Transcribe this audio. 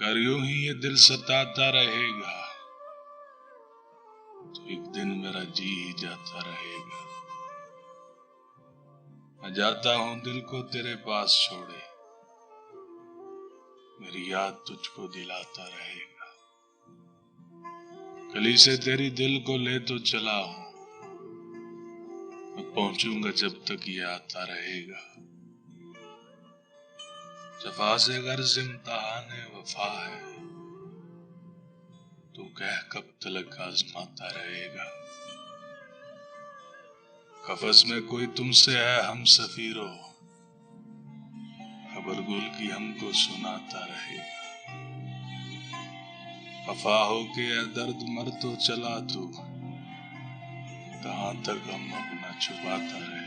اگر یوں ہی یہ دل ستاتا رہے گا تو ایک دن میرا جی ہی جاتا رہے گا. میں جاتا ہوں دل کو تیرے پاس چھوڑے، میری یاد تجھ کو دلاتا رہے گا. گلی سے تیری دل کو لے تو چلا ہوں، میں پہنچوں گا جب تک یہ آتا رہے گا. جفا سے غرض امتحان وفا ہے، تو کہہ کب تلک آزماتا رہے گا. قفس میں کوئی تم سے ہے ہم سفیرو، خبر گل کی ہم کو سناتا رہے گا. وفا ہو کے اے درد مر تو چلا تو، کہاں تک ہم اپنا چھپاتا رہے گا.